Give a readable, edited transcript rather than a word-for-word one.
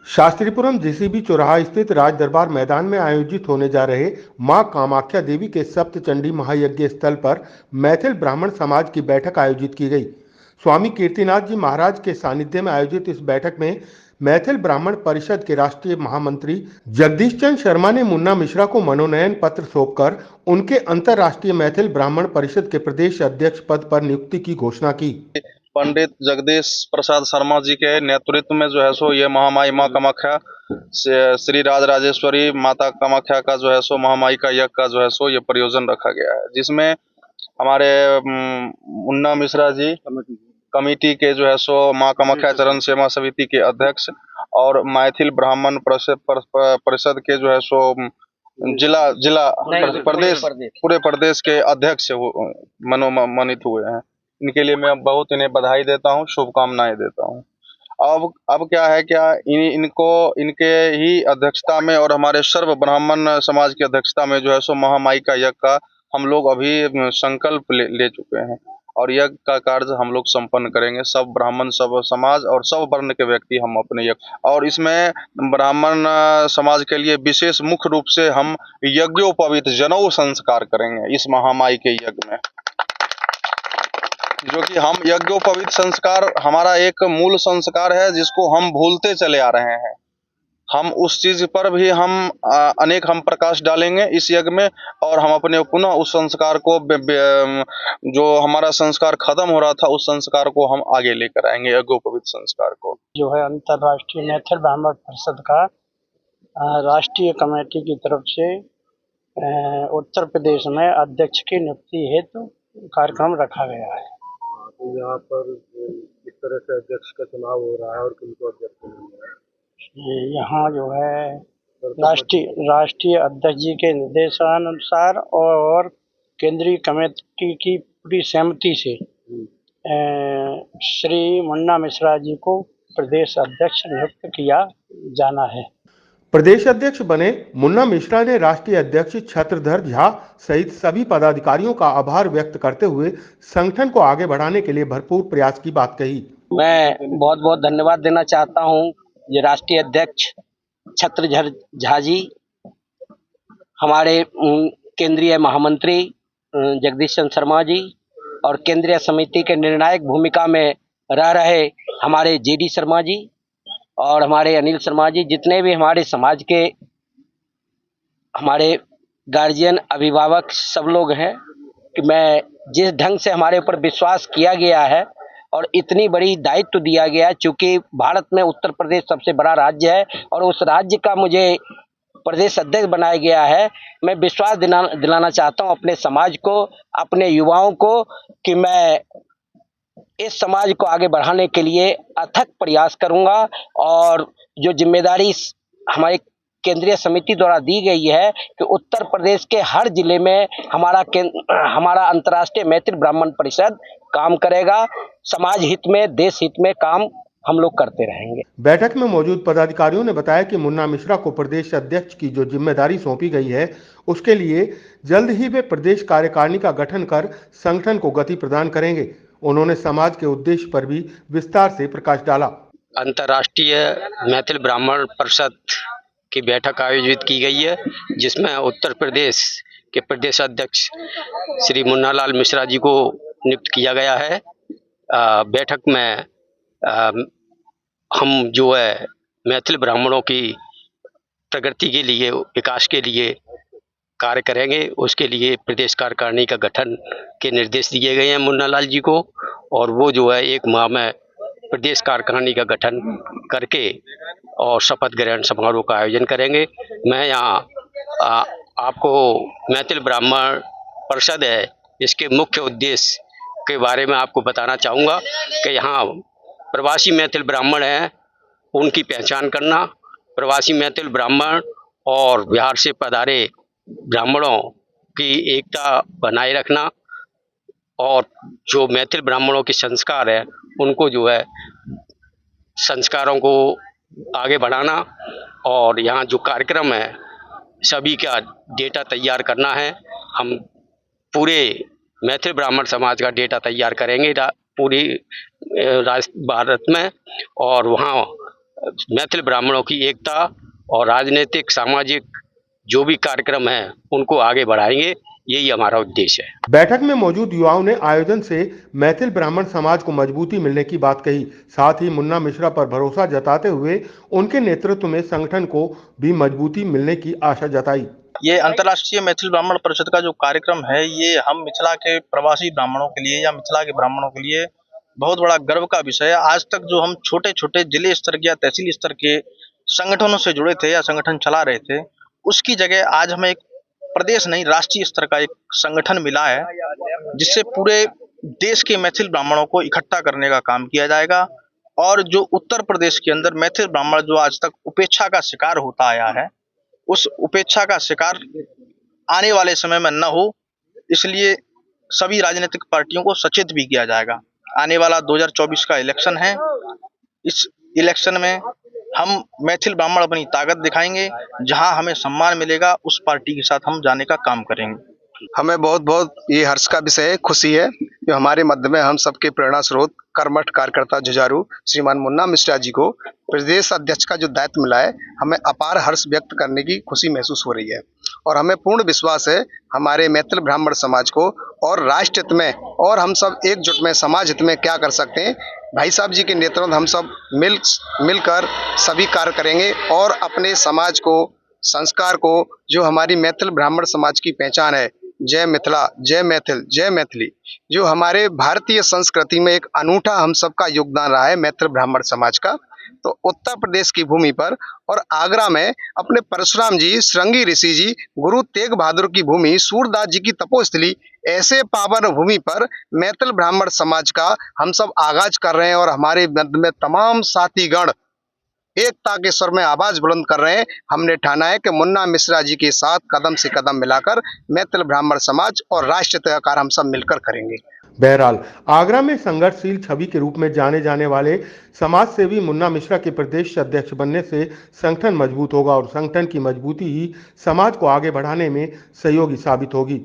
Shastripuram JCB चौराहा स्थित राज दरबार मैदान में आयोजित होने जा रहे मां कामाख्या देवी के सप्तचंडी महायज्ञ स्थल पर मैथिल ब्राह्मण समाज की बैठक आयोजित की गई। स्वामी कीर्तिनाथ जी महाराज के सानिध्य में आयोजित इस बैठक में मैथिल ब्राह्मण परिषद के राष्ट्रीय महामंत्री जगदीश चंद्र शर्मा ने मुन्ना मिश्रा को मनोनयन पत्र सौंपकर उनके अंतर्राष्ट्रीय मैथिल ब्राह्मण परिषद के प्रदेश अध्यक्ष पद पर नियुक्ति की घोषणा की। पंडित जगदीश प्रसाद शर्मा जी के नेतृत्व में जो है सो ये महामाई माँ कामाख्या श्री राजराजेश्वरी माता कामाख्या का जो है सो महामाई का यज्ञ का जो है सो ये प्रयोजन रखा गया है, जिसमें हमारे मुन्ना मिश्रा जी कमेटी के जो है सो माँ कामाख्या चरण सेवा समिति के अध्यक्ष और मैथिल ब्राह्मण परिषद के जो है सो जिला जिला प्रदेश पूरे प्रदेश के अध्यक्ष मनोमानित हुए हैं। इनके लिए मैं बहुत इन्हें बधाई देता हूँ, शुभकामनाएं देता हूँ। अब क्या है, क्या इनको इनके ही अध्यक्षता में और हमारे सर्व ब्राह्मण समाज की अध्यक्षता में जो है सो महामाई का यज्ञ का हम लोग अभी संकल्प ले चुके हैं और यज्ञ का कार्य हम लोग संपन्न करेंगे। सब ब्राह्मण, सब समाज और सब वर्ण के व्यक्ति हम अपने यज्ञ, और इसमें ब्राह्मण समाज के लिए विशेष मुख्य रूप से हम यज्ञोपवीत जनेऊ संस्कार करेंगे इस महामाई के यज्ञ में, जो कि हम यज्ञोपवीत संस्कार हमारा एक मूल संस्कार है जिसको हम भूलते चले आ रहे हैं। हम उस चीज पर भी हम अनेक हम प्रकाश डालेंगे इस यज्ञ में और हम अपने पुनः उस संस्कार को जो हमारा संस्कार खत्म हो रहा था उस संस्कार को हम आगे लेकर आएंगे, यज्ञोपवीत संस्कार को। जो है अंतर्राष्ट्रीय मैथिल ब्राह्मण परिषद का राष्ट्रीय कमेटी की तरफ से उत्तर प्रदेश में अध्यक्ष की नियुक्ति हेतु कार्यक्रम रखा गया है। तो यहाँ पर किस तरह से अध्यक्ष का चुनाव हो रहा है और किनको अध्यक्ष मिल रहा है? यहाँ जो है राष्ट्रीय अध्यक्ष जी के निर्देशानुसार और केंद्रीय कमेटी की पूरी सहमति से श्री मुन्ना मिश्रा जी को प्रदेश अध्यक्ष नियुक्त किया जाना है। प्रदेश अध्यक्ष बने मुन्ना मिश्रा ने राष्ट्रीय अध्यक्ष छत्रधर झा सहित सभी पदाधिकारियों का आभार व्यक्त करते हुए संगठन को आगे बढ़ाने के लिए भरपूर प्रयास की बात कही। मैं बहुत बहुत धन्यवाद देना चाहता हूं ये राष्ट्रीय अध्यक्ष छत्रधर झा जी, हमारे केंद्रीय महामंत्री जगदीश चंद्र शर्मा जी और केंद्रीय समिति के निर्णायक भूमिका में रह रहे हमारे जेडी शर्मा जी और हमारे अनिल शर्मा जी, जितने भी हमारे समाज के हमारे गार्जियन अभिभावक सब लोग हैं, कि मैं जिस ढंग से हमारे ऊपर विश्वास किया गया है और इतनी बड़ी दायित्व दिया गया है, चूंकि भारत में उत्तर प्रदेश सबसे बड़ा राज्य है और उस राज्य का मुझे प्रदेश अध्यक्ष बनाया गया है। मैं विश्वास दिलाना चाहता हूं अपने समाज को, अपने युवाओं को, कि मैं इस समाज को आगे बढ़ाने के लिए अथक प्रयास करूंगा और जो जिम्मेदारी हमारे केंद्रीय समिति द्वारा दी गई है कि उत्तर प्रदेश के हर जिले में हमारा अंतर्राष्ट्रीय मैथिल ब्राह्मण परिषद काम करेगा। समाज हित में, देश हित में काम हम लोग करते रहेंगे। बैठक में मौजूद पदाधिकारियों ने बताया कि मुन्ना मिश्रा को प्रदेश अध्यक्ष की जो जिम्मेदारी सौंपी गई है उसके लिए जल्द ही वे प्रदेश कार्यकारिणी का गठन कर संगठन को गति प्रदान करेंगे। उन्होंने समाज के उद्देश्य पर भी विस्तार से प्रकाश डाला। अंतर्राष्ट्रीय मैथिल ब्राह्मण परिषद की बैठक आयोजित की गई है, जिसमें उत्तर प्रदेश के प्रदेश अध्यक्ष श्री मुन्नालाल मिश्रा जी को नियुक्त किया गया है। बैठक में हम जो है मैथिल ब्राह्मणों की प्रगति के लिए, विकास के लिए कार्य करेंगे। उसके लिए प्रदेश कार्यकारिणी का गठन के निर्देश दिए गए हैं मुन्नालाल जी को, और वो जो है 1 माह में प्रदेश कार्यकारिणी का गठन करके और शपथ ग्रहण समारोह का आयोजन करेंगे। मैं यहाँ आपको मैथिल ब्राह्मण परिषद है, इसके मुख्य उद्देश्य के बारे में आपको बताना चाहूँगा कि यहाँ प्रवासी मैथिल ब्राह्मण हैं, उनकी पहचान करना, प्रवासी मैथिल ब्राह्मण और बिहार से पधारे ब्राह्मणों की एकता बनाए रखना और जो मैथिल ब्राह्मणों के संस्कार है उनको जो है संस्कारों को आगे बढ़ाना, और यहाँ जो कार्यक्रम है सभी का डेटा तैयार करना है। हम पूरे मैथिल ब्राह्मण समाज का डेटा तैयार करेंगे पूरी भारत में, और वहाँ मैथिल ब्राह्मणों की एकता और राजनीतिक सामाजिक जो भी कार्यक्रम है उनको आगे बढ़ाएंगे, यही हमारा उद्देश्य है। बैठक में मौजूद युवाओं ने आयोजन से मैथिल ब्राह्मण समाज को मजबूती मिलने की बात कही। साथ ही मुन्ना मिश्रा पर भरोसा जताते हुए उनके नेतृत्व में संगठन को भी मजबूती मिलने की आशा जताई। ये अंतर्राष्ट्रीय मैथिल ब्राह्मण परिषद का जो कार्यक्रम है, ये हम मिथिला के प्रवासी ब्राह्मणों के लिए या मिथिला के ब्राह्मणों के लिए बहुत बड़ा गर्व का विषय है। आज तक जो हम छोटे छोटे जिले स्तर के या तहसील स्तर के संगठनों से जुड़े थे या संगठन चला रहे थे, उसकी जगह आज हमें एक प्रदेश नहीं राष्ट्रीय स्तर का एक संगठन मिला है, जिससे पूरे देश के मैथिल ब्राह्मणों को इकट्ठा करने का काम किया जाएगा। और जो उत्तर प्रदेश के अंदर मैथिल ब्राह्मण जो आज तक उपेक्षा का शिकार होता आया है, उस उपेक्षा का शिकार आने वाले समय में न हो, इसलिए सभी राजनीतिक पार्टियों को सचेत भी किया जाएगा। आने वाला 2024 का इलेक्शन है, इस इलेक्शन में हम मैथिल ब्राह्मण अपनी ताकत दिखाएंगे, जहां हमें सम्मान मिलेगा उस पार्टी के साथ हम जाने का काम करेंगे। हमें बहुत बहुत ये हर्ष का विषय है, खुशी है जो हमारे मध्य में हम सबके प्रेरणा स्रोत कर्मठ कार्यकर्ता जुझारू श्रीमान मुन्ना मिश्रा जी को प्रदेश अध्यक्ष का जो दायित्व मिला है, हमें अपार हर्ष व्यक्त करने की खुशी महसूस हो रही है। और हमें पूर्ण विश्वास है हमारे मैथिल ब्राह्मण समाज को और राष्ट्र हित में और हम सब एकजुट में समाज हित में क्या कर सकते हैं, भाई साहब जी के नेतृत्व में हम सब मिलकर सभी कार्य करेंगे और अपने समाज को संस्कार को जो हमारी मैथिल ब्राह्मण समाज की पहचान है, जय मिथिला जय मैथिल जय मैथिली, जो हमारे भारतीय संस्कृति में एक अनूठा हम सबका योगदान रहा है मैथिल ब्राह्मण समाज का। तो उत्तर प्रदेश की भूमि पर और आगरा में अपने परशुराम जी, श्रृंगी ऋषि जी, गुरु तेग बहादुर की भूमि, सूरदास जी की तपोस्थली, ऐसे पावन भूमि पर मैथिल ब्राह्मण समाज का हम सब आगाज कर रहे हैं और हमारे मध्य में तमाम साथीगण एकता के स्वर में आवाज बुलंद कर रहे हैं। हमने ठाना है कि मुन्ना मिश्रा जी के साथ कदम से कदम मिलाकर मैथिल ब्राह्मण समाज और राष्ट्र का कार्य हम सब मिलकर करेंगे। बहरहाल आगरा में संघर्षशील छवि के रूप में जाने जाने वाले समाज सेवी मुन्ना मिश्रा के प्रदेश अध्यक्ष बनने से संगठन मजबूत होगा और संगठन की मजबूती ही समाज को आगे बढ़ाने में सहयोगी साबित होगी।